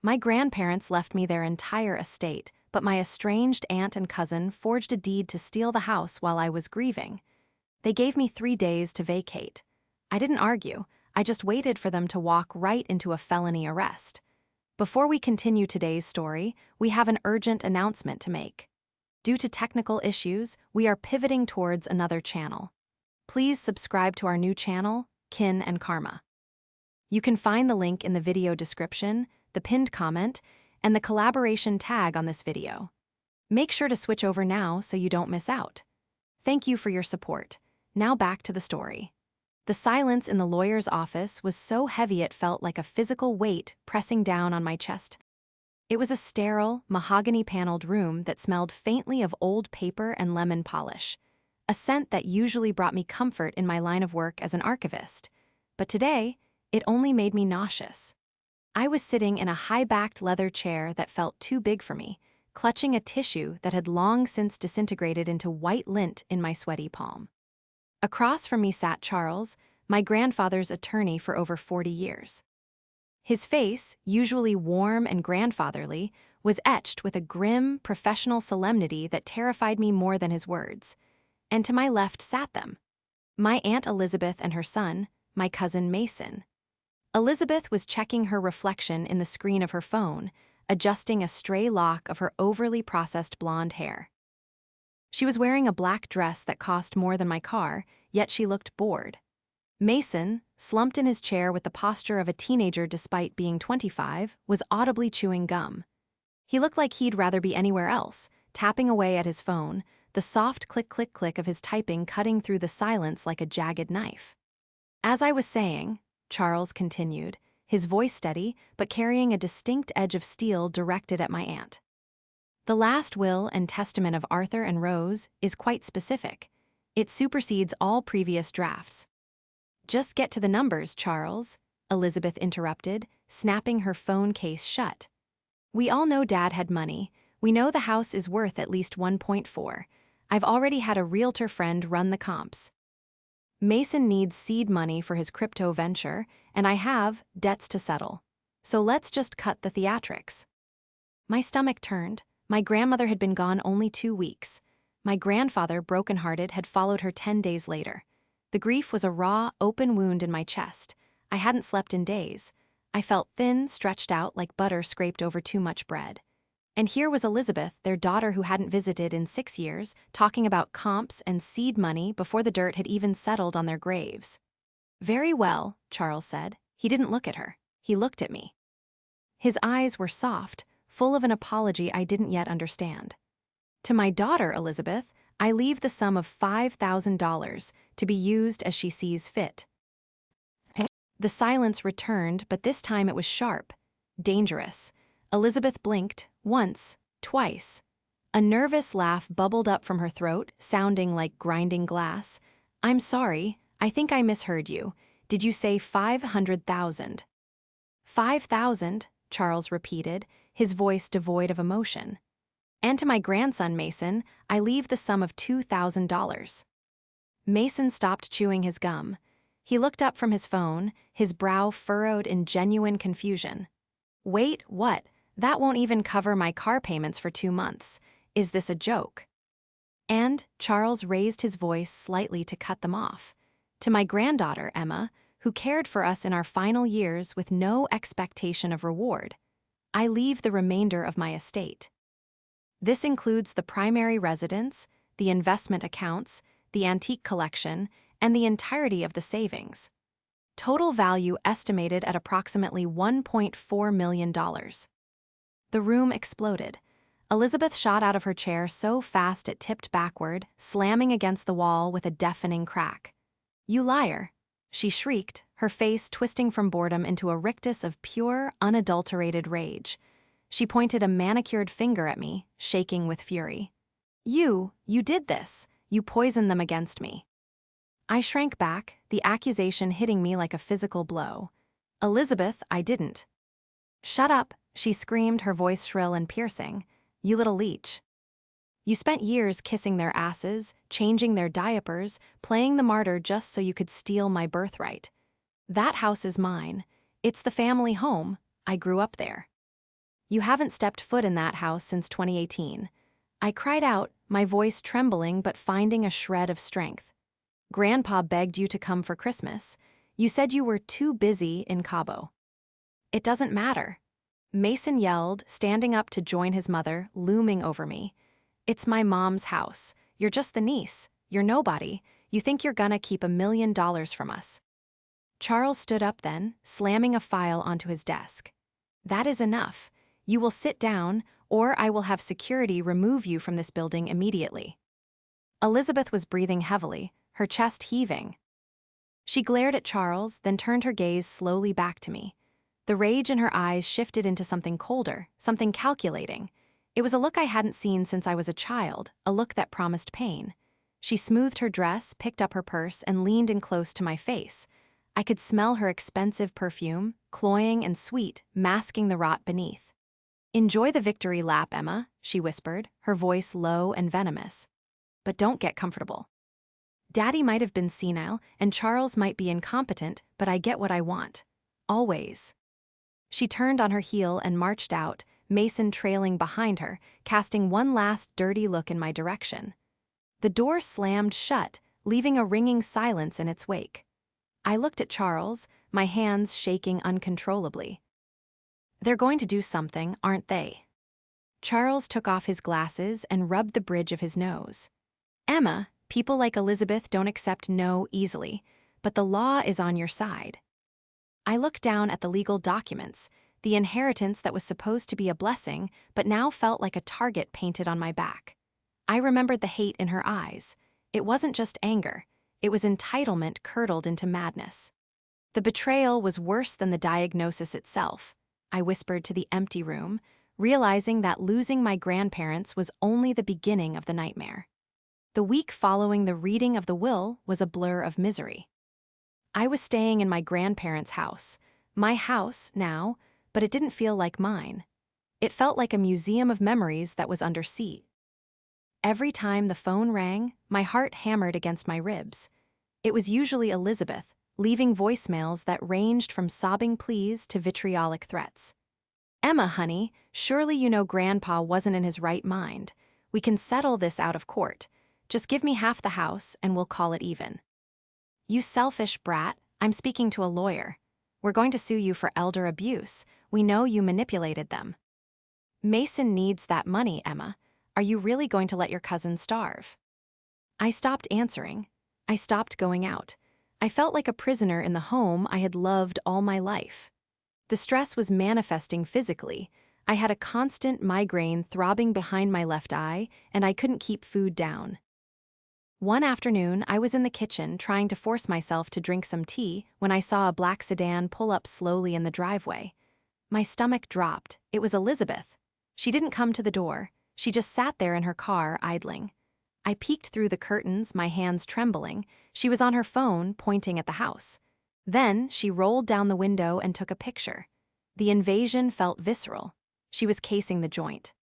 My grandparents left me their entire estate, but my estranged aunt and cousin forged a deed to steal the house while I was grieving. They gave me 3 days to vacate. I didn't argue, I just waited for them to walk right into a felony arrest. Before we continue today's story, we have an urgent announcement to make. Due to technical issues, we are pivoting towards another channel. Please subscribe to our new channel, Kin and Karma. You can find the link in the video description, the pinned comment, and the collaboration tag on this video. Make sure to switch over now so you don't miss out. Thank you for your support. Now back to the story. The silence in the lawyer's office was so heavy it felt like a physical weight pressing down on my chest. It was a sterile, mahogany-paneled room that smelled faintly of old paper and lemon polish, a scent that usually brought me comfort in my line of work as an archivist. But today, it only made me nauseous. I was sitting in a high-backed leather chair that felt too big for me, clutching a tissue that had long since disintegrated into white lint in my sweaty palm. Across from me sat Charles, my grandfather's attorney for over 40 years. His face, usually warm and grandfatherly, was etched with a grim, professional solemnity that terrified me more than his words. And to my left sat them, my Aunt Elizabeth and her son, my cousin Mason. Elizabeth was checking her reflection in the screen of her phone, adjusting a stray lock of her overly processed blonde hair. She was wearing a black dress that cost more than my car, yet she looked bored. Mason, slumped in his chair with the posture of a teenager despite being 25, was audibly chewing gum. He looked like he'd rather be anywhere else, tapping away at his phone, the soft click-click-click of his typing cutting through the silence like a jagged knife. As I was saying, Charles continued, his voice steady but carrying a distinct edge of steel directed at my aunt. The last will and testament of Arthur and Rose is quite specific. It supersedes all previous drafts. Just get to the numbers, Charles, Elizabeth interrupted, snapping her phone case shut. We all know Dad had money. We know the house is worth at least 1.4. I've already had a realtor friend run the comps. Mason needs seed money for his crypto venture, and I have debts to settle. So let's just cut the theatrics. My stomach turned. My grandmother had been gone only 2 weeks. My grandfather, brokenhearted, had followed her 10 days later. The grief was a raw, open wound in my chest. I hadn't slept in days. I felt thin, stretched out like butter scraped over too much bread. And here was Elizabeth, their daughter who hadn't visited in 6 years, talking about comps and seed money before the dirt had even settled on their graves. Very well, Charles said. He didn't look at her. He looked at me. His eyes were soft, full of an apology I didn't yet understand. To my daughter, Elizabeth, I leave the sum of $5,000 to be used as she sees fit. The silence returned, but this time it was sharp, dangerous. Elizabeth blinked, once, twice. A nervous laugh bubbled up from her throat, sounding like grinding glass. I'm sorry, I think I misheard you. Did you say 500,000? 5,000, Charles repeated, his voice devoid of emotion. And to my grandson, Mason, I leave the sum of $2,000. Mason stopped chewing his gum. He looked up from his phone, his brow furrowed in genuine confusion. Wait, what? That won't even cover my car payments for 2 months. Is this a joke? And Charles raised his voice slightly to cut them off. To my granddaughter, Emma, who cared for us in our final years with no expectation of reward, I leave the remainder of my estate. This includes the primary residence, the investment accounts, the antique collection, and the entirety of the savings. Total value estimated at approximately $1.4 million. The room exploded. Elizabeth shot out of her chair so fast it tipped backward, slamming against the wall with a deafening crack. You liar, she shrieked, her face twisting from boredom into a rictus of pure, unadulterated rage. She pointed a manicured finger at me, shaking with fury. You did this. You poisoned them against me. I shrank back, the accusation hitting me like a physical blow. Elizabeth, I didn't. Shut up, she screamed, her voice shrill and piercing. You little leech. You spent years kissing their asses, changing their diapers, playing the martyr just so you could steal my birthright. That house is mine. It's the family home. I grew up there. You haven't stepped foot in that house since 2018. I cried out, my voice trembling but finding a shred of strength. Grandpa begged you to come for Christmas. You said you were too busy in Cabo. It doesn't matter. Mason yelled, standing up to join his mother, looming over me. It's my mom's house. You're just the niece. You're nobody. You think you're gonna keep $1 million from us. Charles stood up then, slamming a file onto his desk. That is enough. You will sit down, or I will have security remove you from this building immediately. Elizabeth was breathing heavily, her chest heaving. She glared at Charles, then turned her gaze slowly back to me. The rage in her eyes shifted into something colder, something calculating. It was a look I hadn't seen since I was a child, a look that promised pain. She smoothed her dress, picked up her purse, and leaned in close to my face. I could smell her expensive perfume, cloying and sweet, masking the rot beneath. Enjoy the victory lap, Emma, she whispered, her voice low and venomous. But don't get comfortable. Daddy might have been senile, and Charles might be incompetent, but I get what I want. Always. She turned on her heel and marched out, Mason trailing behind her, casting one last dirty look in my direction. The door slammed shut, leaving a ringing silence in its wake. I looked at Charles, my hands shaking uncontrollably. They're going to do something, aren't they? Charles took off his glasses and rubbed the bridge of his nose. Emma, people like Elizabeth don't accept no easily, but the law is on your side. I looked down at the legal documents, the inheritance that was supposed to be a blessing, but now felt like a target painted on my back. I remembered the hate in her eyes. It wasn't just anger. It was entitlement curdled into madness. The betrayal was worse than the diagnosis itself, I whispered to the empty room, realizing that losing my grandparents was only the beginning of the nightmare. The week following the reading of the will was a blur of misery. I was staying in my grandparents' house, my house now, but it didn't feel like mine. It felt like a museum of memories that was under siege. Every time the phone rang, my heart hammered against my ribs. It was usually Elizabeth, leaving voicemails that ranged from sobbing pleas to vitriolic threats. Emma, honey, surely you know Grandpa wasn't in his right mind. We can settle this out of court. Just give me half the house and we'll call it even. You selfish brat, I'm speaking to a lawyer. We're going to sue you for elder abuse. We know you manipulated them. Mason needs that money, Emma. Are you really going to let your cousin starve? I stopped answering. I stopped going out. I felt like a prisoner in the home I had loved all my life. The stress was manifesting physically. I had a constant migraine throbbing behind my left eye, and I couldn't keep food down. One afternoon, I was in the kitchen trying to force myself to drink some tea when I saw a black sedan pull up slowly in the driveway. My stomach dropped. It was Elizabeth. She didn't come to the door. She just sat there in her car, idling. I peeked through the curtains, my hands trembling. She was on her phone, pointing at the house. Then she rolled down the window and took a picture. The invasion felt visceral. She was casing the joint.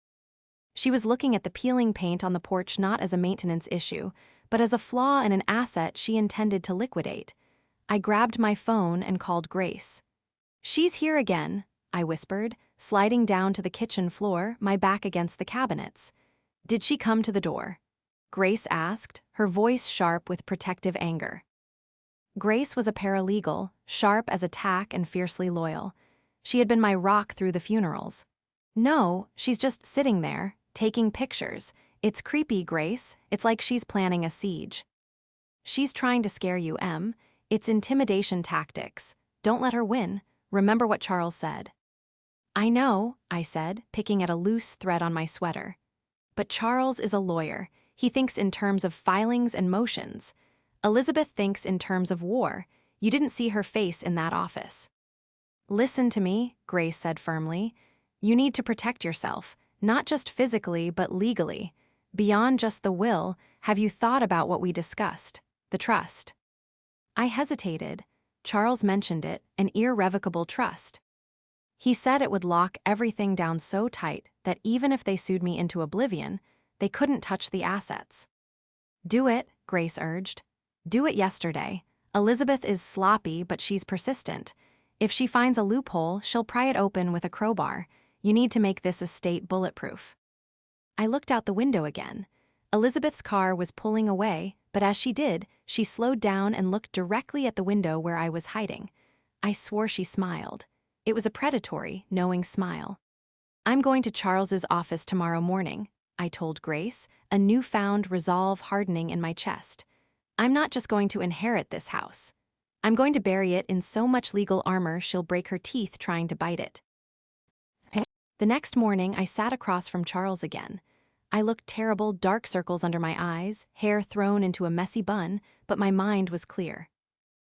She was looking at the peeling paint on the porch not as a maintenance issue, but as a flaw in an asset she intended to liquidate. I grabbed my phone and called Grace. She's here again, I whispered, sliding down to the kitchen floor, my back against the cabinets. Did she come to the door? Grace asked, her voice sharp with protective anger. Grace was a paralegal, sharp as a tack and fiercely loyal. She had been my rock through the funerals. No, she's just sitting there, taking pictures. It's creepy, Grace. It's like she's planning a siege. She's trying to scare you, Em. It's intimidation tactics. Don't let her win. Remember what Charles said. I know, I said, picking at a loose thread on my sweater. But Charles is a lawyer. He thinks in terms of filings and motions. Elizabeth thinks in terms of war. You didn't see her face in that office. Listen to me, Grace said firmly. You need to protect yourself, not just physically, but legally. Beyond just the will, have you thought about what we discussed, the trust? I hesitated. Charles mentioned it, an irrevocable trust. He said it would lock everything down so tight that even if they sued me into oblivion, they couldn't touch the assets. Do it, Grace urged. Do it yesterday. Elizabeth is sloppy, but she's persistent. If she finds a loophole, she'll pry it open with a crowbar. You need to make this estate bulletproof." I looked out the window again. Elizabeth's car was pulling away, but as she did, she slowed down and looked directly at the window where I was hiding. I swore she smiled. It was a predatory, knowing smile. "I'm going to Charles's office tomorrow morning," I told Grace, a newfound resolve hardening in my chest. "I'm not just going to inherit this house. I'm going to bury it in so much legal armor she'll break her teeth trying to bite it." The next morning, I sat across from Charles again. I looked terrible, dark circles under my eyes, hair thrown into a messy bun, but my mind was clear.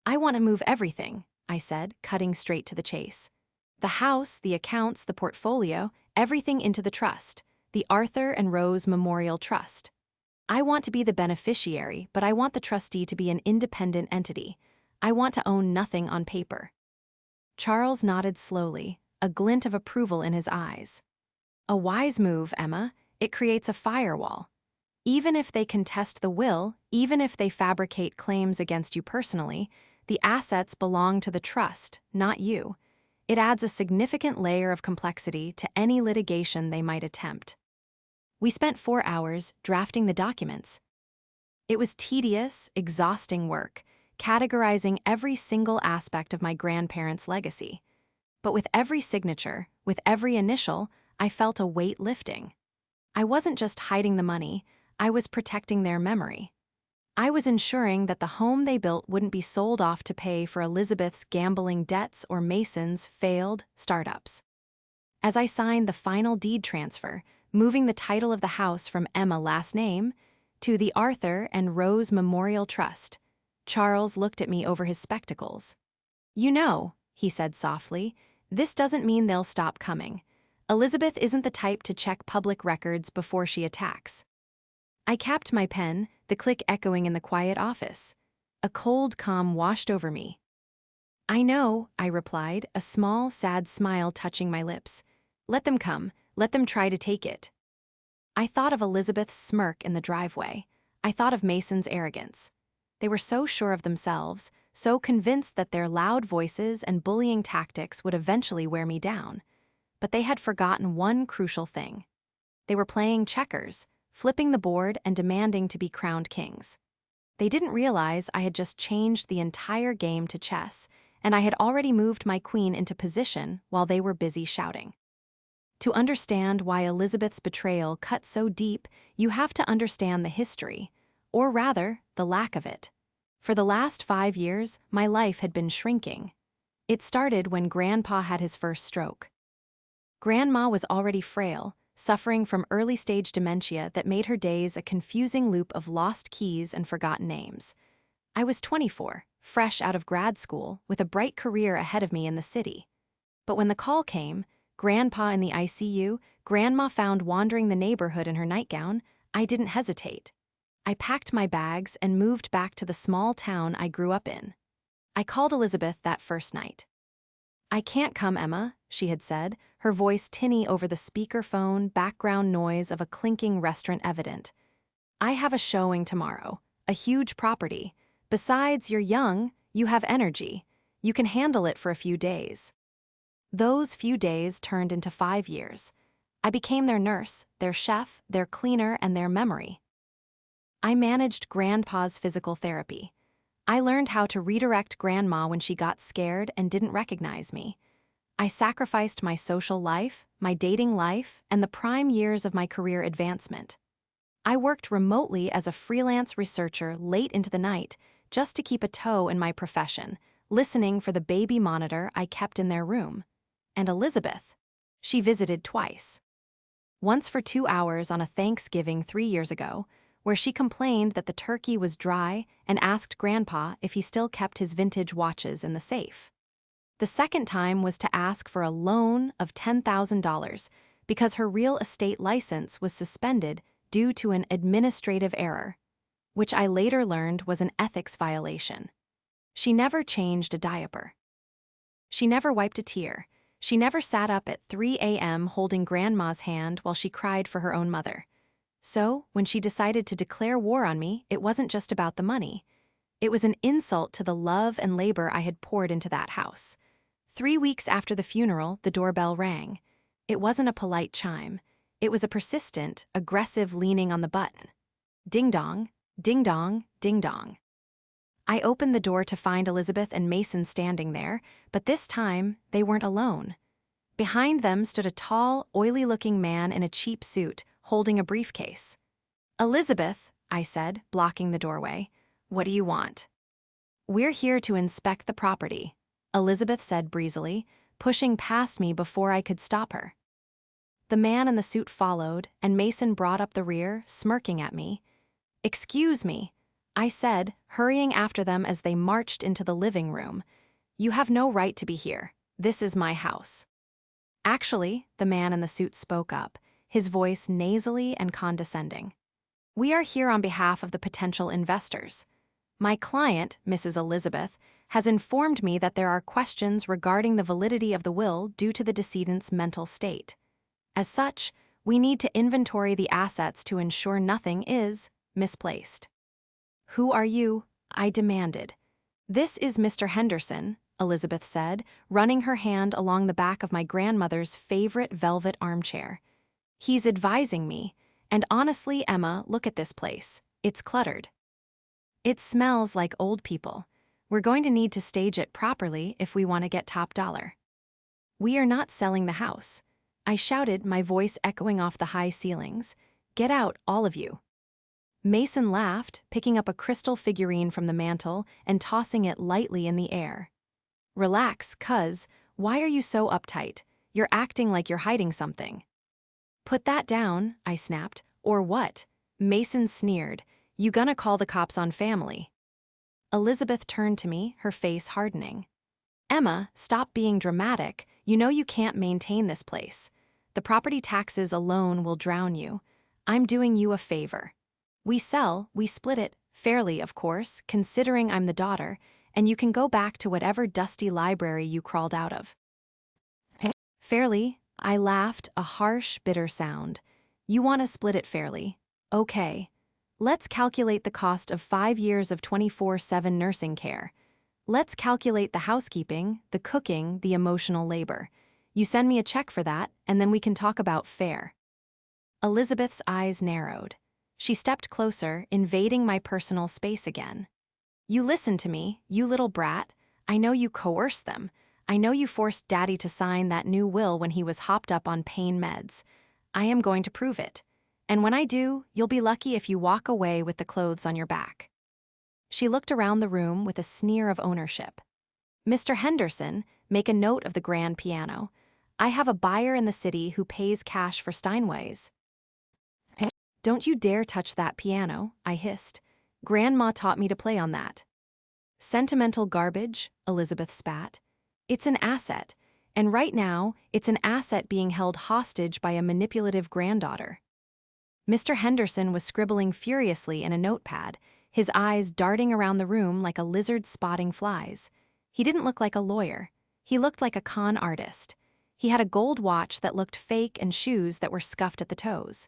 "I want to move everything," I said, cutting straight to the chase. "The house, the accounts, the portfolio, everything into the trust, the Arthur and Rose Memorial Trust. I want to be the beneficiary, but I want the trustee to be an independent entity. I want to own nothing on paper." Charles nodded slowly, a glint of approval in his eyes. "A wise move, Emma. It creates a firewall. Even if they contest the will, even if they fabricate claims against you personally, the assets belong to the trust, not you. It adds a significant layer of complexity to any litigation they might attempt." We spent 4 hours drafting the documents. It was tedious, exhausting work, categorizing every single aspect of my grandparents' legacy. But with every signature, with every initial, I felt a weight lifting. I wasn't just hiding the money, I was protecting their memory. I was ensuring that the home they built wouldn't be sold off to pay for Elizabeth's gambling debts or Mason's failed startups. As I signed the final deed transfer, moving the title of the house from Emma last name to the Arthur and Rose Memorial Trust, Charles looked at me over his spectacles. "You know," he said softly, "this doesn't mean they'll stop coming. Elizabeth isn't the type to check public records before she attacks." I capped my pen, the click echoing in the quiet office. A cold calm washed over me. "I know," I replied, a small, sad smile touching my lips. "Let them come. Let them try to take it." I thought of Elizabeth's smirk in the driveway. I thought of Mason's arrogance. They were so sure of themselves, so convinced that their loud voices and bullying tactics would eventually wear me down. But they had forgotten one crucial thing. They were playing checkers, flipping the board and demanding to be crowned kings. They didn't realize I had just changed the entire game to chess, and I had already moved my queen into position while they were busy shouting. To understand why Elizabeth's betrayal cut so deep, you have to understand the history, or rather, the lack of it. For the last 5 years, my life had been shrinking. It started when Grandpa had his first stroke. Grandma was already frail, suffering from early-stage dementia that made her days a confusing loop of lost keys and forgotten names. I was 24, fresh out of grad school, with a bright career ahead of me in the city. But when the call came, Grandpa in the ICU, Grandma found wandering the neighborhood in her nightgown, I didn't hesitate. I packed my bags and moved back to the small town I grew up in. I called Elizabeth that first night. "I can't come, Emma," she had said, her voice tinny over the speakerphone background noise of a clinking restaurant evident. "I have a showing tomorrow, a huge property. Besides, you're young, you have energy. You can handle it for a few days." Those few days turned into 5 years. I became their nurse, their chef, their cleaner, and their memory. I managed Grandpa's physical therapy. I learned how to redirect Grandma when she got scared and didn't recognize me. I sacrificed my social life, my dating life, and the prime years of my career advancement. I worked remotely as a freelance researcher late into the night just to keep a toe in my profession, listening for the baby monitor I kept in their room. And Elizabeth, she visited twice. Once for 2 hours on a Thanksgiving 3 years ago, where she complained that the turkey was dry and asked Grandpa if he still kept his vintage watches in the safe. The second time was to ask for a loan of $10,000 because her real estate license was suspended due to an administrative error, which I later learned was an ethics violation. She never changed a diaper. She never wiped a tear. She never sat up at 3 a.m. holding Grandma's hand while she cried for her own mother. So, when she decided to declare war on me, it wasn't just about the money. It was an insult to the love and labor I had poured into that house. 3 weeks after the funeral, the doorbell rang. It wasn't a polite chime. It was a persistent, aggressive leaning on the button. Ding dong, ding dong, ding dong. I opened the door to find Elizabeth and Mason standing there, but this time they weren't alone. Behind them stood a tall, oily-looking man in a cheap suit, holding a briefcase. "Elizabeth," I said, blocking the doorway, "what do you want?" "We're here to inspect the property," Elizabeth said breezily, pushing past me before I could stop her. The man in the suit followed, and Mason brought up the rear, smirking at me. "Excuse me," I said, hurrying after them as they marched into the living room. "You have no right to be here. This is my house." "Actually," the man in the suit spoke up, his voice nasally and condescending. "We are here on behalf of the potential investors. My client, Mrs. Elizabeth, has informed me that there are questions regarding the validity of the will due to the decedent's mental state. As such, we need to inventory the assets to ensure nothing is misplaced." "Who are you?" I demanded. "This is Mr. Henderson," Elizabeth said, running her hand along the back of my grandmother's favorite velvet armchair. "He's advising me, and honestly, Emma, look at this place. It's cluttered. It smells like old people. We're going to need to stage it properly if we want to get top dollar." "We are not selling the house," I shouted, my voice echoing off the high ceilings. "Get out, all of you." Mason laughed, picking up a crystal figurine from the mantel and tossing it lightly in the air. "Relax, cuz. Why are you so uptight? You're acting like you're hiding something." "Put that down," I snapped. "Or what?" Mason sneered. "You gonna call the cops on family?" Elizabeth turned to me, her face hardening. "Emma, stop being dramatic. You know you can't maintain this place. The property taxes alone will drown you. I'm doing you a favor. We sell, we split it, fairly, of course, considering I'm the daughter, and you can go back to whatever dusty library you crawled out of." "Fairly?" I laughed, a harsh, bitter sound. "You want to split it fairly? Okay. Let's calculate the cost of 5 years of 24/7 nursing care. Let's calculate the housekeeping, the cooking, the emotional labor. You send me a check for that, and then we can talk about fair." Elizabeth's eyes narrowed. She stepped closer, invading my personal space again. "You listen to me, you little brat. I know you coerced them. I know you forced Daddy to sign that new will when he was hopped up on pain meds. I am going to prove it. And when I do, you'll be lucky if you walk away with the clothes on your back." She looked around the room with a sneer of ownership. "Mr. Henderson, make a note of the grand piano. I have a buyer in the city who pays cash for Steinways." "Don't you dare touch that piano," I hissed. "Grandma taught me to play on that." "Sentimental garbage," Elizabeth spat. "It's an asset, and right now, it's an asset being held hostage by a manipulative granddaughter." Mr. Henderson was scribbling furiously in a notepad, his eyes darting around the room like a lizard spotting flies. He didn't look like a lawyer. He looked like a con artist. He had a gold watch that looked fake and shoes that were scuffed at the toes.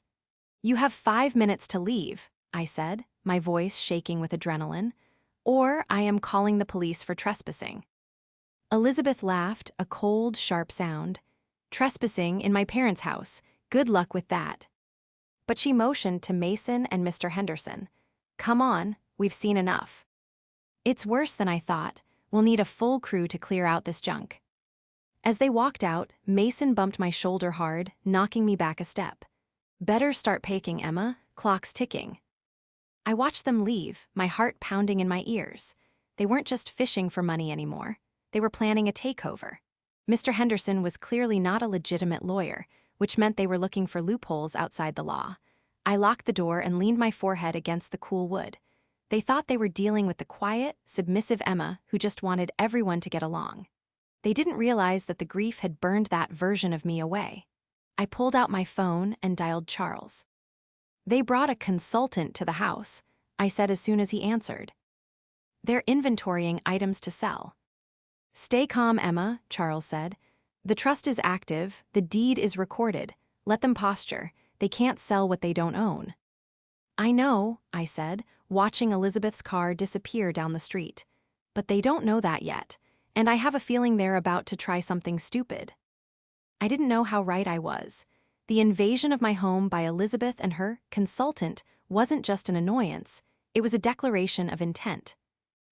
"You have 5 minutes to leave," I said, my voice shaking with adrenaline, "or I am calling the police for trespassing." Elizabeth laughed, a cold, sharp sound. "Trespassing in my parents' house. Good luck with that." But she motioned to Mason and Mr. Henderson. "Come on, we've seen enough." "It's worse than I thought. We'll need a full crew to clear out this junk." As they walked out, Mason bumped my shoulder hard, knocking me back a step. "Better start packing, Emma. Clock's ticking." I watched them leave, my heart pounding in my ears. They weren't just fishing for money anymore. They were planning a takeover. Mr. Henderson was clearly not a legitimate lawyer, which meant they were looking for loopholes outside the law. I locked the door and leaned my forehead against the cool wood. They thought they were dealing with the quiet, submissive Emma who just wanted everyone to get along. They didn't realize that the grief had burned that version of me away. I pulled out my phone and dialed Charles. "They brought a consultant to the house," I said as soon as he answered. "They're inventorying items to sell." "Stay calm, Emma," Charles said. "The trust is active, the deed is recorded. Let them posture. They can't sell what they don't own." "I know," I said, watching Elizabeth's car disappear down the street. "But they don't know that yet, and I have a feeling they're about to try something stupid." I didn't know how right I was. The invasion of my home by Elizabeth and her consultant wasn't just an annoyance, it was a declaration of intent.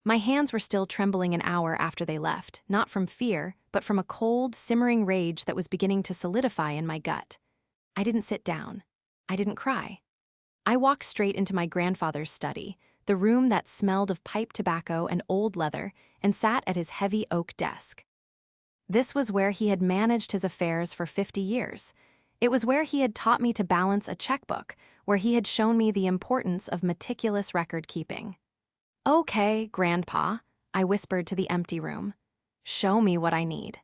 My hands were still trembling an hour after they left, not from fear, but from a cold, simmering rage that was beginning to solidify in my gut. I didn't sit down. I didn't cry. I walked straight into my grandfather's study, the room that smelled of pipe tobacco and old leather, and sat at his heavy oak desk. This was where he had managed his affairs for 50 years. It was where he had taught me to balance a checkbook, where he had shown me the importance of meticulous record-keeping. "Okay, Grandpa," I whispered to the empty room. "Show me what I need."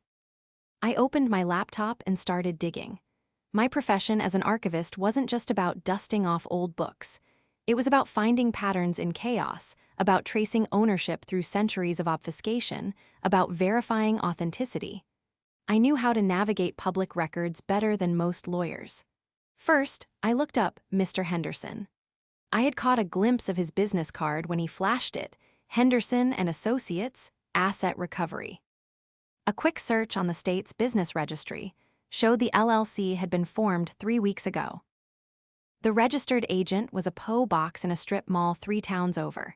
I opened my laptop and started digging. My profession as an archivist wasn't just about dusting off old books. It was about finding patterns in chaos, about tracing ownership through centuries of obfuscation, about verifying authenticity. I knew how to navigate public records better than most lawyers. First, I looked up Mr. Henderson. I had caught a glimpse of his business card when he flashed it: Henderson and Associates, Asset Recovery. A quick search on the state's business registry showed the LLC had been formed 3 weeks ago. The registered agent was a P.O. box in a strip mall 3 towns over.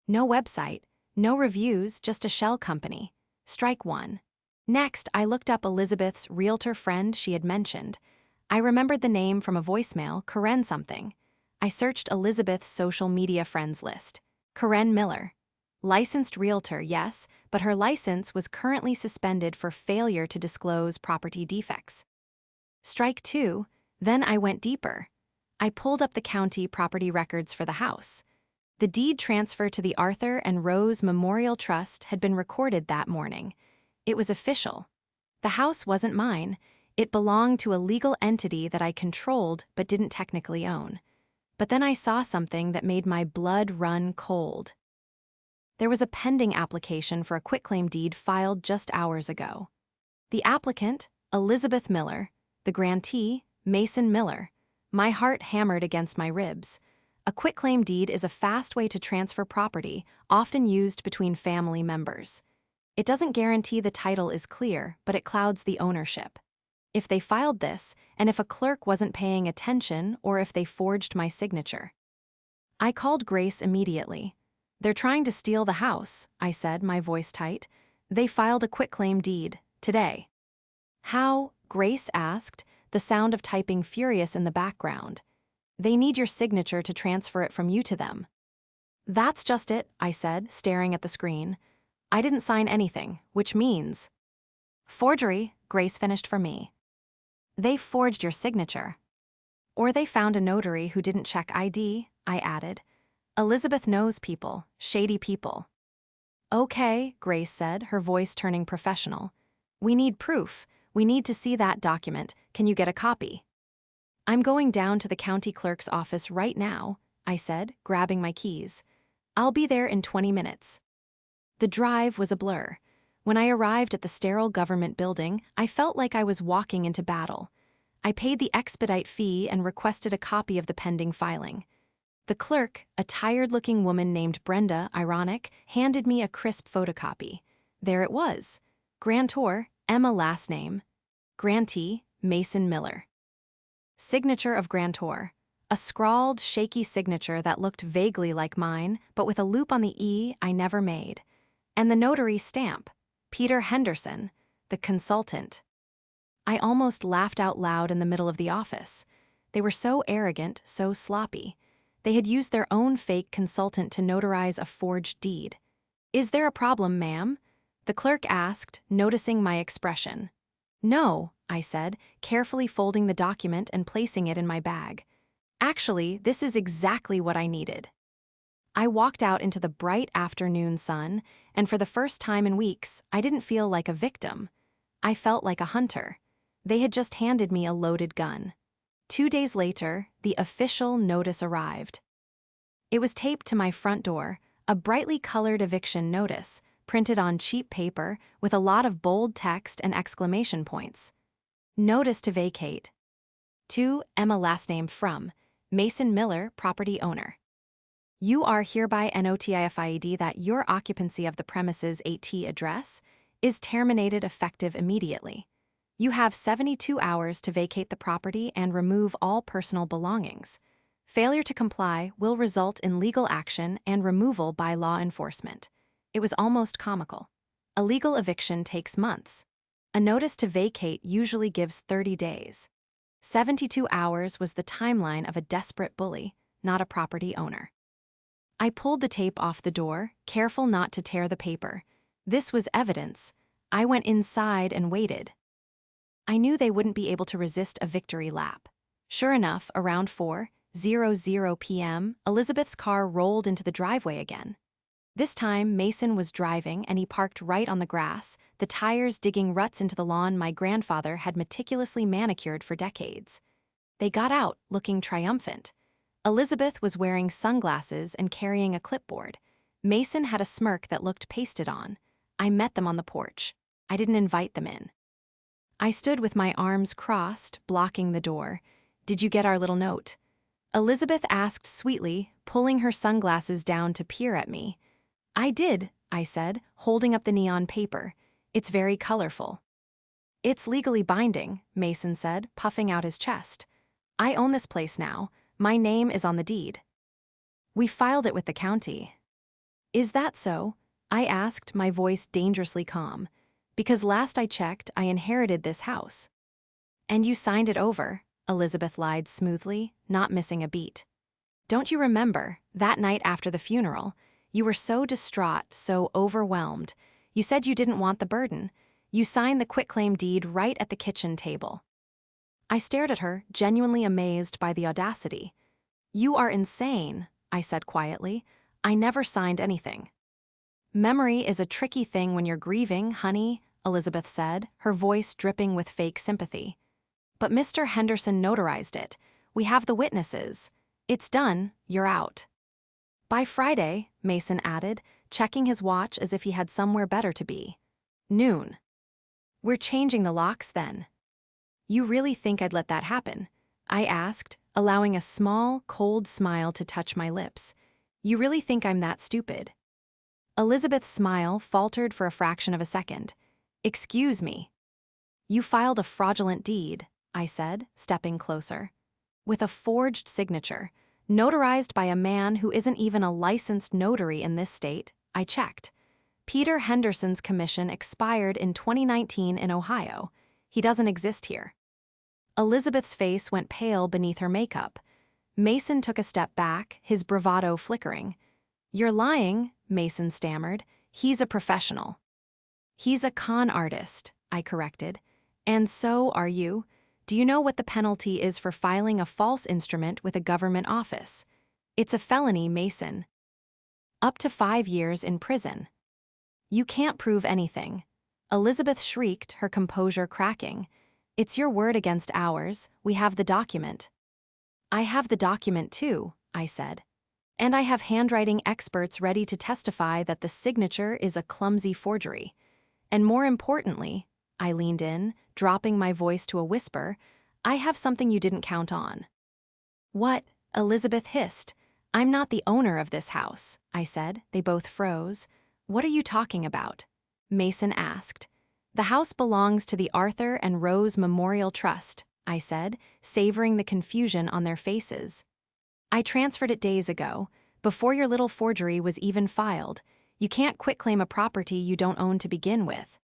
No website, no reviews, just a shell company. Strike one. Next, I looked up Elizabeth's realtor friend she had mentioned. I remembered the name from a voicemail, Karen something. I searched Elizabeth's social media friends list. Karen Miller. Licensed realtor, yes, but her license was currently suspended for failure to disclose property defects. Strike two, then I went deeper. I pulled up the county property records for the house. The deed transfer to the Arthur and Rose Memorial Trust had been recorded that morning. It was official. The house wasn't mine. It belonged to a legal entity that I controlled but didn't technically own. But then I saw something that made my blood run cold. There was a pending application for a quitclaim deed filed just hours ago. The applicant, Elizabeth Miller; the grantee, Mason Miller. My heart hammered against my ribs. A quitclaim deed is a fast way to transfer property, often used between family members. It doesn't guarantee the title is clear, but it clouds the ownership. If they filed this, and if a clerk wasn't paying attention, or if they forged my signature. I called Grace immediately. "They're trying to steal the house," I said, my voice tight. "They filed a quitclaim deed, today." "How?" Grace asked, the sound of typing furious in the background. "They need your signature to transfer it from you to them." "That's just it," I said, staring at the screen. "I didn't sign anything, which means—" "Forgery," Grace finished for me. "They forged your signature." "Or they found a notary who didn't check ID," I added. "Elizabeth knows people, shady people." "Okay," Grace said, her voice turning professional. "We need proof. We need to see that document. Can you get a copy?" "I'm going down to the county clerk's office right now," I said, grabbing my keys. "I'll be there in 20 minutes. The drive was a blur. When I arrived at the sterile government building, I felt like I was walking into battle. I paid the expedite fee and requested a copy of the pending filing. The clerk, a tired-looking woman named Brenda, ironic, handed me a crisp photocopy. There it was. Grantor, Emma last name. Grantee, Mason Miller. Signature of Grantor. A scrawled, shaky signature that looked vaguely like mine, but with a loop on the E I never made. And the notary stamp. Peter Henderson, the consultant. I almost laughed out loud in the middle of the office. They were so arrogant, so sloppy. They had used their own fake consultant to notarize a forged deed. "Is there a problem, ma'am?" the clerk asked, noticing my expression. "No," I said, carefully folding the document and placing it in my bag. "Actually, this is exactly what I needed." I walked out into the bright afternoon sun, and for the first time in weeks, I didn't feel like a victim. I felt like a hunter. They had just handed me a loaded gun. 2 days later, the official notice arrived. It was taped to my front door, a brightly colored eviction notice, printed on cheap paper with a lot of bold text and exclamation points. Notice to vacate. To Emma last name from Mason Miller, property owner. You are hereby notified that your occupancy of the premises AT address is terminated effective immediately. You have 72 hours to vacate the property and remove all personal belongings. Failure to comply will result in legal action and removal by law enforcement. It was almost comical. A legal eviction takes months. A notice to vacate usually gives 30 days. 72 hours was the timeline of a desperate bully, not a property owner. I pulled the tape off the door, careful not to tear the paper. This was evidence. I went inside and waited. I knew they wouldn't be able to resist a victory lap. Sure enough, around 4:00 p.m., Elizabeth's car rolled into the driveway again. This time, Mason was driving and he parked right on the grass, the tires digging ruts into the lawn my grandfather had meticulously manicured for decades. They got out, looking triumphant. Elizabeth was wearing sunglasses and carrying a clipboard. Mason had a smirk that looked pasted on. I met them on the porch. I didn't invite them in. I stood with my arms crossed, blocking the door. "Did you get our little note?" Elizabeth asked sweetly, pulling her sunglasses down to peer at me. "I did," I said, holding up the neon paper. "It's very colorful." "It's legally binding," Mason said, puffing out his chest. "I own this place now. My name is on the deed." "We filed it with the county." "Is that so?" I asked, my voice dangerously calm. "Because last I checked, I inherited this house." "And you signed it over," Elizabeth lied smoothly, not missing a beat. "Don't you remember, that night after the funeral? You were so distraught, so overwhelmed. You said you didn't want the burden. You signed the quitclaim deed right at the kitchen table." I stared at her, genuinely amazed by the audacity. "You are insane," I said quietly. "I never signed anything." "Memory is a tricky thing when you're grieving, honey," Elizabeth said, her voice dripping with fake sympathy. "But Mr. Henderson notarized it. We have the witnesses. It's done, you're out." "By Friday," Mason added, checking his watch as if he had somewhere better to be. "Noon." "We're changing the locks then." "You really think I'd let that happen?" I asked, allowing a small, cold smile to touch my lips. "You really think I'm that stupid?" Elizabeth's smile faltered for a fraction of a second. "Excuse me." "You filed a fraudulent deed," I said, stepping closer. "With a forged signature, notarized by a man who isn't even a licensed notary in this state," I checked. "Peter Henderson's commission expired in 2019 in Ohio. He doesn't exist here." Elizabeth's face went pale beneath her makeup. Mason took a step back, his bravado flickering. "You're lying," Mason stammered. "He's a professional." "He's a con artist," I corrected. "And so are you. Do you know what the penalty is for filing a false instrument with a government office? It's a felony, Mason. Up to 5 years in prison." "You can't prove anything." Elizabeth shrieked, her composure cracking. "It's your word against ours. We have the document." "I have the document too," I said. "And I have handwriting experts ready to testify that the signature is a clumsy forgery. And more importantly," I leaned in, dropping my voice to a whisper, "I have something you didn't count on." "What?" Elizabeth hissed. "I'm not the owner of this house," I said. They both froze. "What are you talking about?" Mason asked. "The house belongs to the Arthur and Rose Memorial Trust," I said, savoring the confusion on their faces. "I transferred it days ago, before your little forgery was even filed. You can't quitclaim a property you don't own to begin with."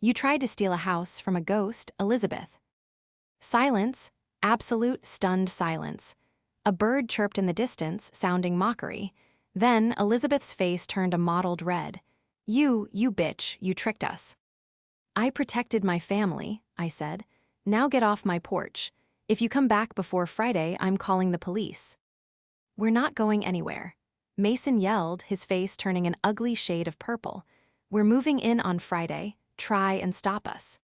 "You tried to steal a house from a ghost, Elizabeth." Silence, absolute stunned silence. A bird chirped in the distance, sounding mockery. Then Elizabeth's face turned a mottled red. You bitch, you tricked us." "I protected my family," I said. "Now get off my porch. If you come back before Friday, I'm calling the police." "We're not going anywhere," Mason yelled, his face turning an ugly shade of purple. "We're moving in on Friday. Try and stop us."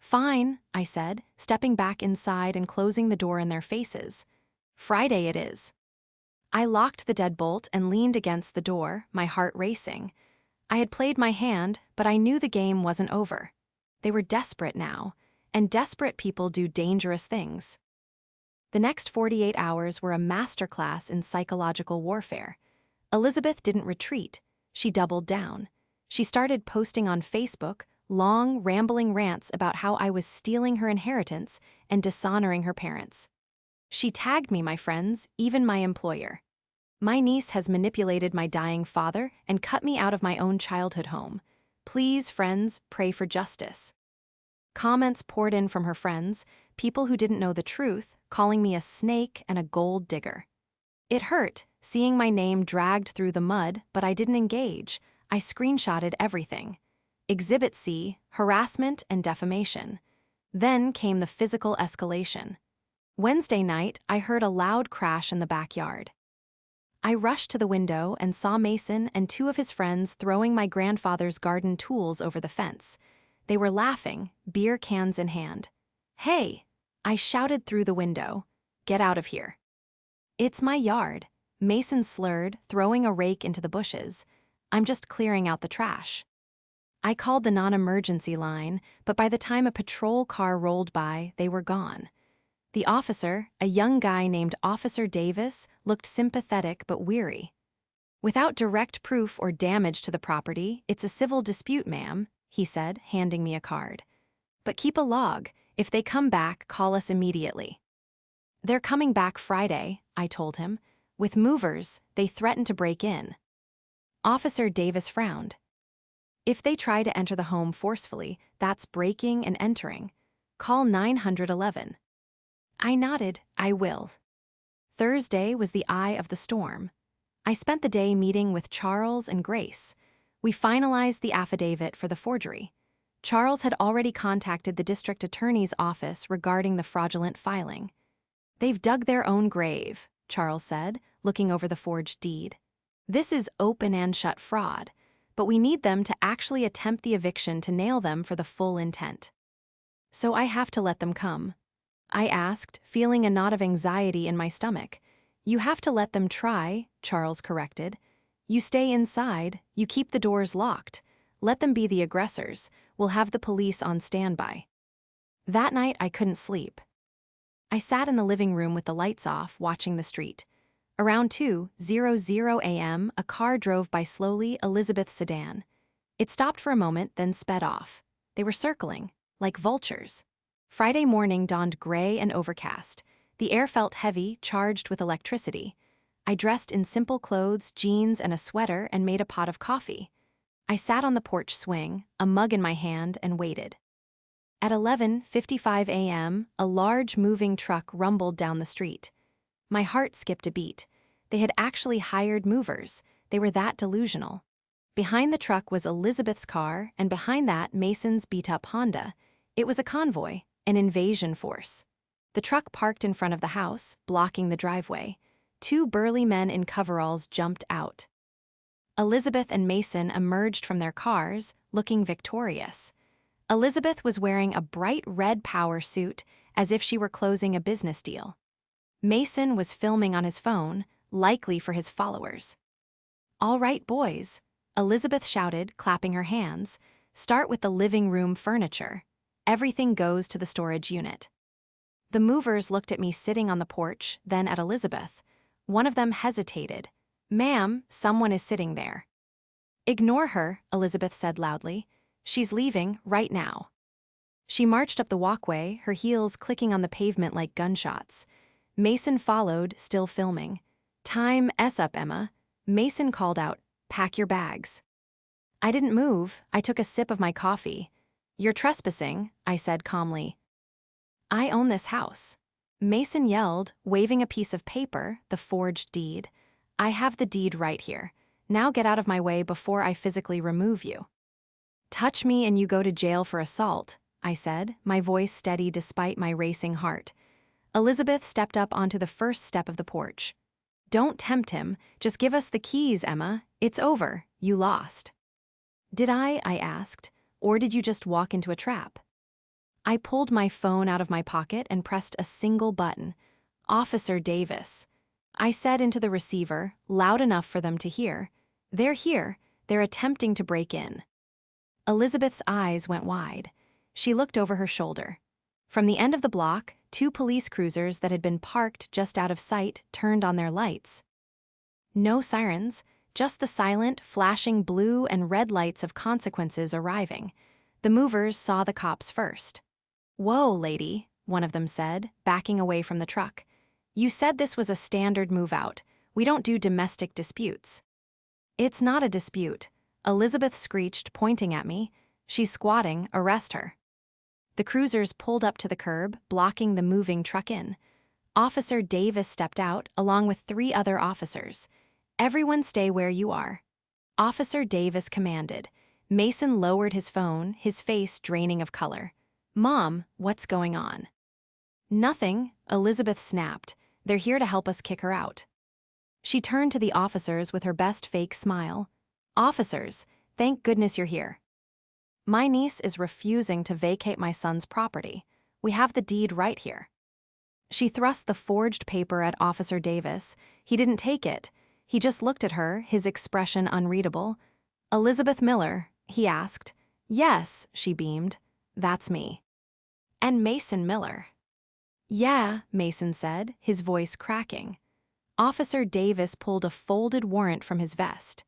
"Fine," I said, stepping back inside and closing the door in their faces. "Friday it is." I locked the deadbolt and leaned against the door, my heart racing. I had played my hand, but I knew the game wasn't over. They were desperate now, and desperate people do dangerous things. The next 48 hours were a masterclass in psychological warfare. Elizabeth didn't retreat. She doubled down. She started posting on Facebook, long, rambling rants about how I was stealing her inheritance and dishonoring her parents. She tagged me, my friends, even my employer. My niece has manipulated my dying father and cut me out of my own childhood home. Please, friends, pray for justice. Comments poured in from her friends, people who didn't know the truth, calling me a snake and a gold digger. It hurt, seeing my name dragged through the mud, but I didn't engage. I screenshotted everything. Exhibit C, harassment and defamation. Then came the physical escalation. Wednesday night, I heard a loud crash in the backyard. I rushed to the window and saw Mason and two of his friends throwing my grandfather's garden tools over the fence. They were laughing, beer cans in hand. "Hey!" I shouted through the window. "Get out of here." "It's my yard," Mason slurred, throwing a rake into the bushes. "I'm just clearing out the trash." I called the non-emergency line, but by the time a patrol car rolled by, they were gone. The officer, a young guy named Officer Davis, looked sympathetic but weary. "Without direct proof or damage to the property, it's a civil dispute, ma'am," he said, handing me a card. "But keep a log. If they come back, call us immediately." "They're coming back Friday," I told him. "With movers, they threatened to break in." Officer Davis frowned. "If they try to enter the home forcefully, that's breaking and entering. Call 911. I nodded. "I will." Thursday was the eye of the storm. I spent the day meeting with Charles and Grace. We finalized the affidavit for the forgery. Charles had already contacted the district attorney's office regarding the fraudulent filing. "They've dug their own grave," Charles said, looking over the forged deed. "This is open and shut fraud, but we need them to actually attempt the eviction to nail them for the full intent. So I have to let them come." I asked, feeling a knot of anxiety in my stomach. "You have to let them try," Charles corrected. "You stay inside, you keep the doors locked. Let them be the aggressors. We'll have the police on standby." That night, I couldn't sleep. I sat in the living room with the lights off, watching the street. Around 2:00 a.m., a car drove by slowly, Elizabeth's sedan. It stopped for a moment, then sped off. They were circling, like vultures. Friday morning dawned gray and overcast. The air felt heavy, charged with electricity. I dressed in simple clothes, jeans, and a sweater, and made a pot of coffee. I sat on the porch swing, a mug in my hand, and waited. At 11:55 a.m., a large moving truck rumbled down the street. My heart skipped a beat. They had actually hired movers. They were that delusional. Behind the truck was Elizabeth's car, and behind that, Mason's beat-up Honda. It was a convoy, an invasion force. The truck parked in front of the house, blocking the driveway. Two burly men in coveralls jumped out. Elizabeth and Mason emerged from their cars, looking victorious. Elizabeth was wearing a bright red power suit, as if she were closing a business deal. Mason was filming on his phone, likely for his followers. "All right, boys," Elizabeth shouted, clapping her hands. "Start with the living room furniture. Everything goes to the storage unit." The movers looked at me sitting on the porch, then at Elizabeth. One of them hesitated. "Ma'am, someone is sitting there." "Ignore her," Elizabeth said loudly. "She's leaving right now." She marched up the walkway, her heels clicking on the pavement like gunshots. Mason followed, still filming. "Time S up, Emma." Mason called out, "Pack your bags." I didn't move. I took a sip of my coffee. "You're trespassing," I said calmly. "I own this house." Mason yelled, waving a piece of paper, the forged deed. "I have the deed right here. Now get out of my way before I physically remove you." "Touch me and you go to jail for assault," I said, my voice steady despite my racing heart. Elizabeth stepped up onto the first step of the porch. "Don't tempt him. Just give us the keys, Emma. It's over. You lost." "Did I asked, "or did you just walk into a trap?" I pulled my phone out of my pocket and pressed a single button. "Officer Davis." I said into the receiver, loud enough for them to hear. "They're here. They're attempting to break in." Elizabeth's eyes went wide. She looked over her shoulder. From the end of the block, two police cruisers that had been parked just out of sight turned on their lights. No sirens, just the silent, flashing blue and red lights of consequences arriving. The movers saw the cops first. "Whoa, lady," one of them said, backing away from the truck. "You said this was a standard move-out. We don't do domestic disputes." "It's not a dispute," Elizabeth screeched, pointing at me. "She's squatting, arrest her." The cruisers pulled up to the curb, blocking the moving truck in. Officer Davis stepped out, along with 3 other officers. "Everyone stay where you are," Officer Davis commanded. Mason lowered his phone, his face draining of color. "Mom, what's going on?" "Nothing," Elizabeth snapped. "They're here to help us kick her out." She turned to the officers with her best fake smile. "Officers, thank goodness you're here. My niece is refusing to vacate my son's property. We have the deed right here." She thrust the forged paper at Officer Davis. He didn't take it. He just looked at her, his expression unreadable. "Elizabeth Miller?" he asked. "Yes," she beamed. "That's me." "And Mason Miller?" "Yeah," Mason said, his voice cracking. Officer Davis pulled a folded warrant from his vest.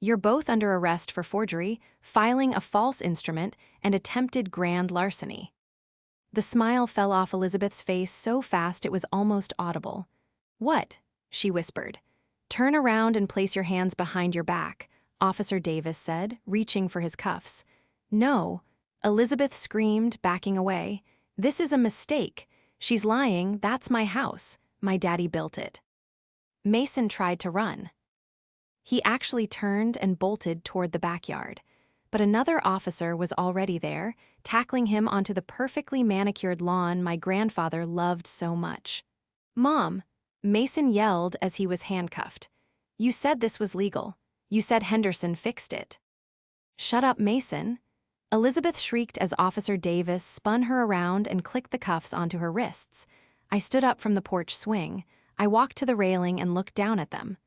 "You're both under arrest for forgery, filing a false instrument, and attempted grand larceny." The smile fell off Elizabeth's face so fast it was almost audible. "What?" she whispered. "Turn around and place your hands behind your back," Officer Davis said, reaching for his cuffs. "No," Elizabeth screamed, backing away. "This is a mistake. She's lying. That's my house. My daddy built it." Mason tried to run. He actually turned and bolted toward the backyard. But another officer was already there, tackling him onto the perfectly manicured lawn my grandfather loved so much. "Mom," Mason yelled as he was handcuffed. "You said this was legal. You said Henderson fixed it." "Shut up, Mason," Elizabeth shrieked as Officer Davis spun her around and clicked the cuffs onto her wrists. I stood up from the porch swing. I walked to the railing and looked down at them.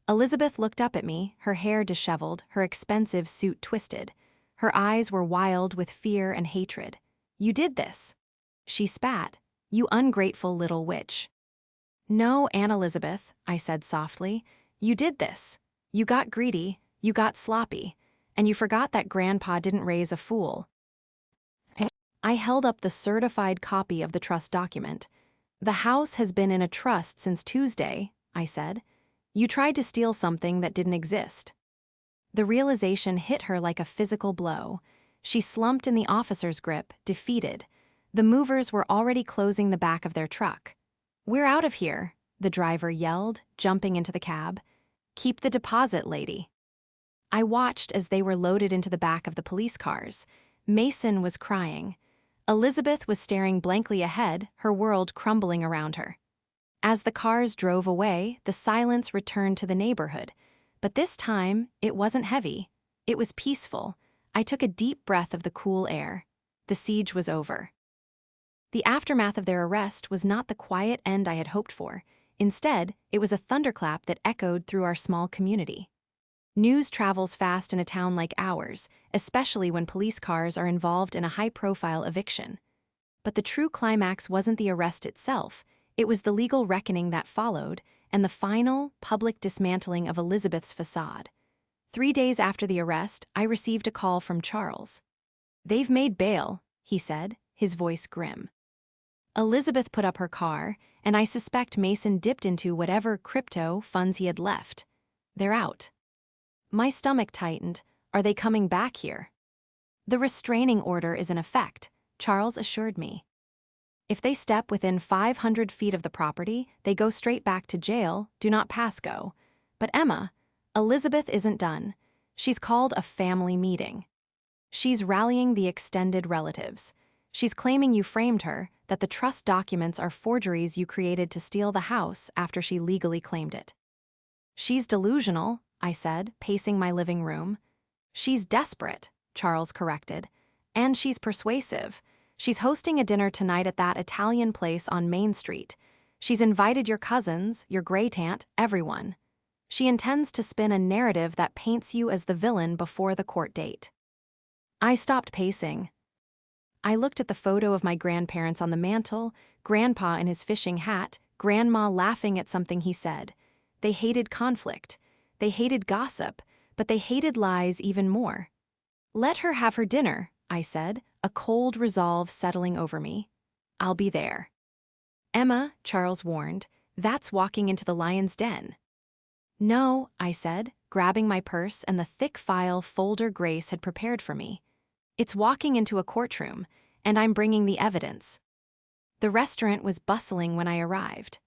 Elizabeth looked up at me, her hair disheveled, her expensive suit twisted. Her eyes were wild with fear and hatred. "You did this." She spat. "You ungrateful little witch." "No, Aunt Elizabeth," I said softly. "You did this. You got greedy, you got sloppy, and you forgot that Grandpa didn't raise a fool." I held up the certified copy of the trust document. "The house has been in a trust since Tuesday," I said. "You tried to steal something that didn't exist." The realization hit her like a physical blow. She slumped in the officer's grip, defeated. The movers were already closing the back of their truck. "We're out of here," the driver yelled, jumping into the cab. "Keep the deposit, lady." I watched as they were loaded into the back of the police cars. Mason was crying. Elizabeth was staring blankly ahead, her world crumbling around her. As the cars drove away, the silence returned to the neighborhood. But this time, it wasn't heavy. It was peaceful. I took a deep breath of the cool air. The siege was over. The aftermath of their arrest was not the quiet end I had hoped for. Instead, it was a thunderclap that echoed through our small community. News travels fast in a town like ours, especially when police cars are involved in a high-profile eviction. But the true climax wasn't the arrest itself. It was the legal reckoning that followed, and the final, public dismantling of Elizabeth's facade. 3 days after the arrest, I received a call from Charles. "They've made bail," he said, his voice grim. Elizabeth put up her car, and I suspect Mason dipped into whatever crypto funds he had left. "They're out." My stomach tightened. "Are they coming back here?" "The restraining order is in effect," Charles assured me. "If they step within 500 feet of the property, they go straight back to jail, do not pass go. But Emma, Elizabeth isn't done. She's called a family meeting. She's rallying the extended relatives. She's claiming you framed her, that the trust documents are forgeries you created to steal the house after she legally claimed it." "She's delusional," I said, pacing my living room. "She's desperate," Charles corrected. "And she's persuasive. She's hosting a dinner tonight at that Italian place on Main Street. She's invited your cousins, your great-aunt, everyone. She intends to spin a narrative that paints you as the villain before the court date." I stopped pacing. I looked at the photo of my grandparents on the mantel, Grandpa in his fishing hat, Grandma laughing at something he said. They hated conflict. They hated gossip, but they hated lies even more. "Let her have her dinner," I said, a cold resolve settling over me. I'll be there. Emma, Charles warned, that's walking into the lion's den. No, I said, grabbing my purse and the thick file folder Grace had prepared for me. It's walking into a courtroom, and I'm bringing the evidence. The restaurant was bustling when I arrived.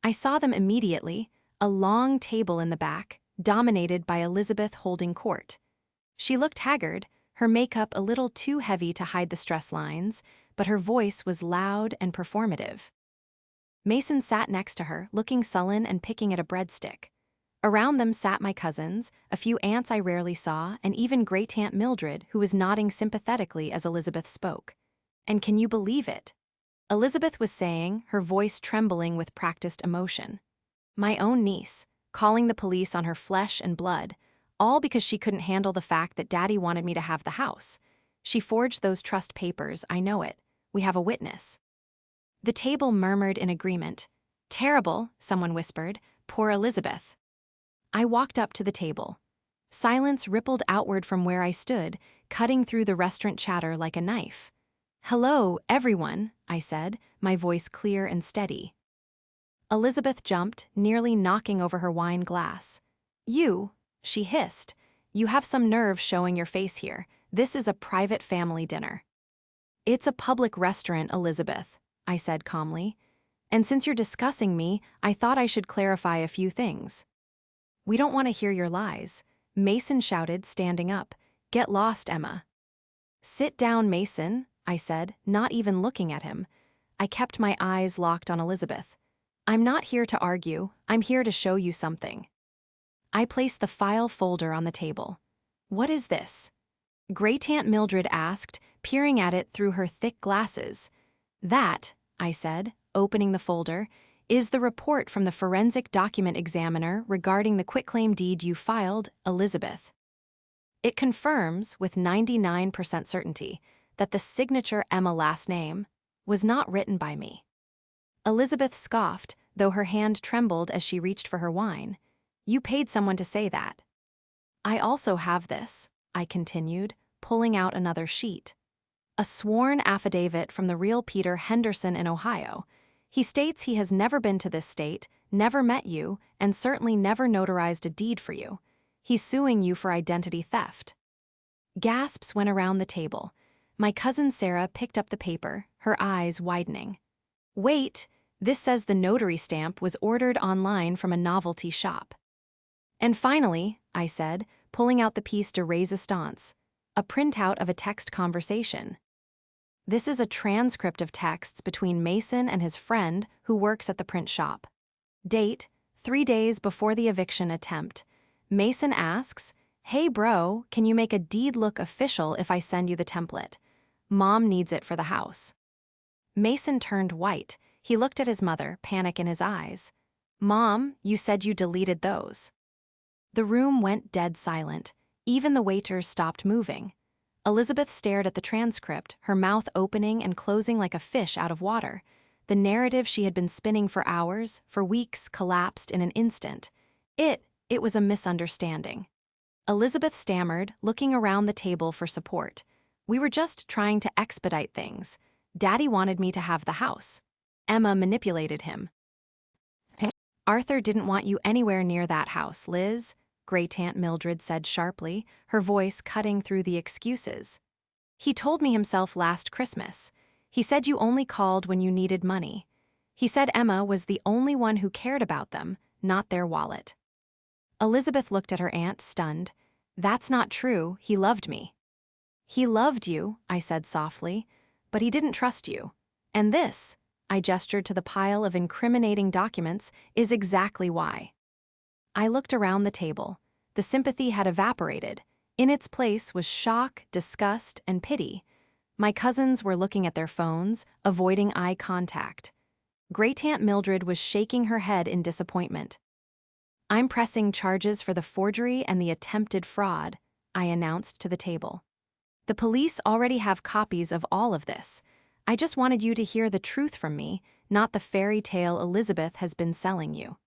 I saw them immediately, a long table in the back, dominated by Elizabeth holding court. She looked haggard, her makeup a little too heavy to hide the stress lines, but her voice was loud and performative. Mason sat next to her, looking sullen and picking at a breadstick. Around them sat my cousins, a few aunts I rarely saw, and even Great-Aunt Mildred, who was nodding sympathetically as Elizabeth spoke. And can you believe it? Elizabeth was saying, her voice trembling with practiced emotion. My own niece, calling the police on her flesh and blood, all because she couldn't handle the fact that Daddy wanted me to have the house. She forged those trust papers, I know it. We have a witness. The table murmured in agreement. Terrible, someone whispered. Poor Elizabeth. I walked up to the table. Silence rippled outward from where I stood, cutting through the restaurant chatter like a knife. Hello, everyone, I said, my voice clear and steady. Elizabeth jumped, nearly knocking over her wine glass. You, she hissed. You have some nerve showing your face here. This is a private family dinner. It's a public restaurant, Elizabeth, I said calmly. And since you're discussing me, I thought I should clarify a few things. We don't want to hear your lies, Mason shouted, standing up. Get lost, Emma. Sit down, Mason, I said, not even looking at him. I kept my eyes locked on Elizabeth. I'm not here to argue, I'm here to show you something. I placed the file folder on the table. What is this? Great-Aunt Mildred asked, peering at it through her thick glasses. That, I said, opening the folder, is the report from the forensic document examiner regarding the quitclaim deed you filed, Elizabeth. It confirms, with 99% certainty, that the signature Emma last name was not written by me. Elizabeth scoffed, though her hand trembled as she reached for her wine. You paid someone to say that. I also have this, I continued, pulling out another sheet. A sworn affidavit from the real Peter Henderson in Ohio. He states he has never been to this state, never met you, and certainly never notarized a deed for you. He's suing you for identity theft. Gasps went around the table. My cousin Sarah picked up the paper, her eyes widening. Wait, this says the notary stamp was ordered online from a novelty shop. And finally, I said, pulling out the piece de resistance, a printout of a text conversation. This is a transcript of texts between Mason and his friend who works at the print shop. Date, 3 days before the eviction attempt. Mason asks, Hey bro, can you make a deed look official if I send you the template? Mom needs it for the house. Mason turned white. He looked at his mother, panic in his eyes. Mom, you said you deleted those. The room went dead silent. Even the waiters stopped moving. Elizabeth stared at the transcript, her mouth opening and closing like a fish out of water. The narrative she had been spinning for hours, for weeks, collapsed in an instant. It was a misunderstanding. Elizabeth stammered, looking around the table for support. We were just trying to expedite things. Daddy wanted me to have the house. Emma manipulated him. Arthur didn't want you anywhere near that house, Liz, Great-Aunt Mildred said sharply, her voice cutting through the excuses. He told me himself last Christmas. He said you only called when you needed money. He said Emma was the only one who cared about them, not their wallet. Elizabeth looked at her aunt, stunned. That's not true, he loved me. He loved you, I said softly, but he didn't trust you. And this, I gestured to the pile of incriminating documents, is exactly why. I looked around the table. The sympathy had evaporated. In its place was shock, disgust, and pity. My cousins were looking at their phones, avoiding eye contact. Great-Aunt Mildred was shaking her head in disappointment. I'm pressing charges for the forgery and the attempted fraud, I announced to the table. The police already have copies of all of this. I just wanted you to hear the truth from me, not the fairy tale Elizabeth has been selling you.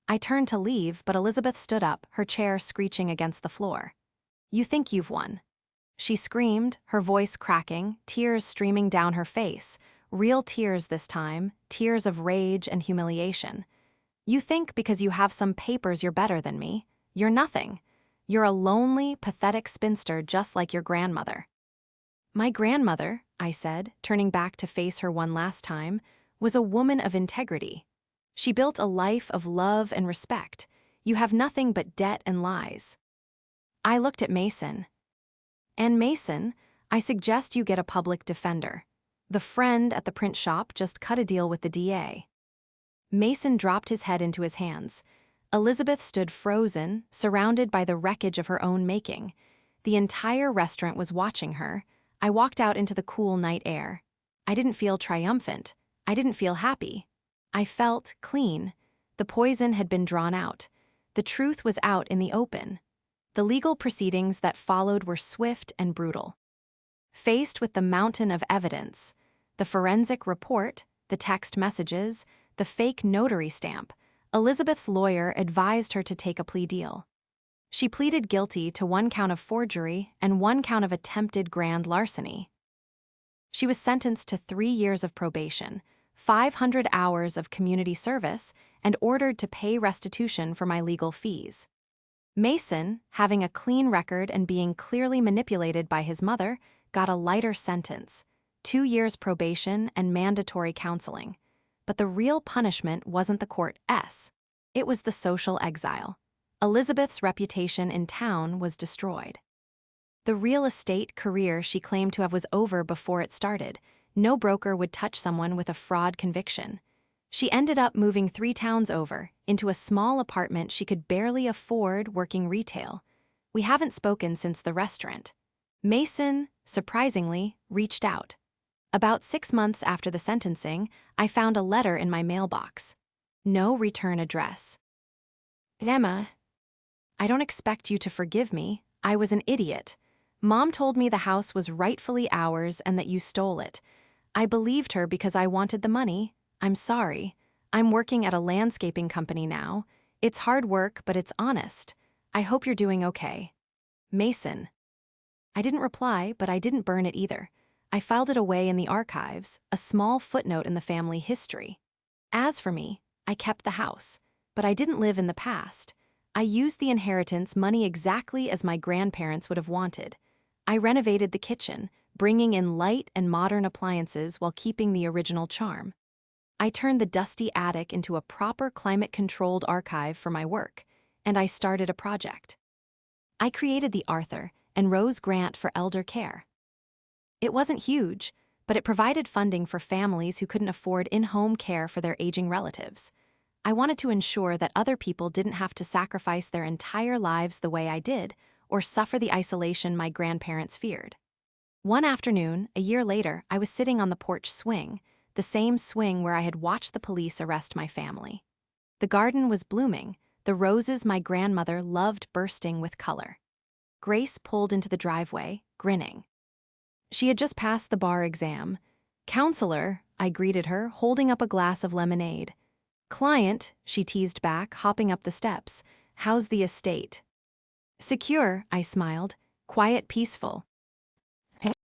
I turned to leave, but Elizabeth stood up, her chair screeching against the floor. You think you've won. She screamed, her voice cracking, tears streaming down her face. Real tears this time, tears of rage and humiliation. You think because you have some papers you're better than me. You're nothing. You're a lonely, pathetic spinster just like your grandmother. My grandmother, I said, turning back to face her one last time, was a woman of integrity. She built a life of love and respect. You have nothing but debt and lies. I looked at Mason. And Mason, I suggest you get a public defender. The friend at the print shop just cut a deal with the DA. Mason dropped his head into his hands. Elizabeth stood frozen, surrounded by the wreckage of her own making. The entire restaurant was watching her. I walked out into the cool night air. I didn't feel triumphant. I didn't feel happy. I felt clean. The poison had been drawn out. The truth was out in the open. The legal proceedings that followed were swift and brutal. Faced with the mountain of evidence, the forensic report, the text messages, the fake notary stamp, Elizabeth's lawyer advised her to take a plea deal. She pleaded guilty to 1 count of forgery and 1 count of attempted grand larceny. She was sentenced to 3 years of probation, 500 hours of community service, and ordered to pay restitution for my legal fees. Mason, having a clean record and being clearly manipulated by his mother, got a lighter sentence, 2 years probation and mandatory counseling. But the real punishment wasn't the court S. It was the social exile. Elizabeth's reputation in town was destroyed. The real estate career she claimed to have was over before it started. No broker would touch someone with a fraud conviction. She ended up moving 3 towns over, into a small apartment she could barely afford working retail. We haven't spoken since the restaurant. Mason, surprisingly, reached out. About 6 months after the sentencing, I found a letter in my mailbox. No return address. Emma, I don't expect you to forgive me. I was an idiot. Mom told me the house was rightfully ours and that you stole it. I believed her because I wanted the money. I'm sorry. I'm working at a landscaping company now. It's hard work, but it's honest. I hope you're doing okay. Mason. I didn't reply, but I didn't burn it either. I filed it away in the archives, a small footnote in the family history. As for me, I kept the house, but I didn't live in the past. I used the inheritance money exactly as my grandparents would have wanted. I renovated the kitchen, bringing in light and modern appliances while keeping the original charm. I turned the dusty attic into a proper climate-controlled archive for my work, and I started a project. I created the Arthur and Rose Grant for Elder Care. It wasn't huge, but it provided funding for families who couldn't afford in-home care for their aging relatives. I wanted to ensure that other people didn't have to sacrifice their entire lives the way I did, or suffer the isolation my grandparents feared. One afternoon, a year later, I was sitting on the porch swing, the same swing where I had watched the police arrest my family. The garden was blooming, the roses my grandmother loved bursting with color. Grace pulled into the driveway, grinning. She had just passed the bar exam. "Counselor," I greeted her, holding up a glass of lemonade. "Client," she teased back, hopping up the steps. "How's the estate?" "Secure," I smiled. "Quiet, peaceful."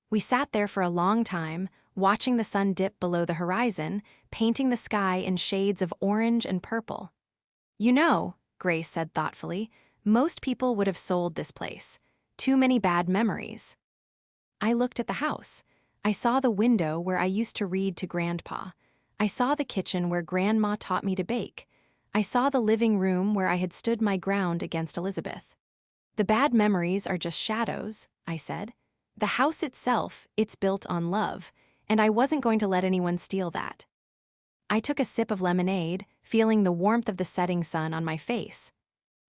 We sat there for a long time, watching the sun dip below the horizon, painting the sky in shades of orange and purple. "You know," Grace said thoughtfully, "most people would have sold this place. Too many bad memories." I looked at the house. I saw the window where I used to read to Grandpa. I saw the kitchen where Grandma taught me to bake. I saw the living room where I had stood my ground against Elizabeth. "The bad memories are just shadows," I said. "The house itself, it's built on love, and I wasn't going to let anyone steal that." I took a sip of lemonade, feeling the warmth of the setting sun on my face.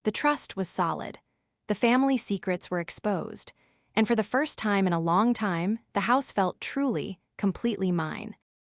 The trust was solid. The family secrets were exposed, and for the first time in a long time, the house felt truly, completely mine.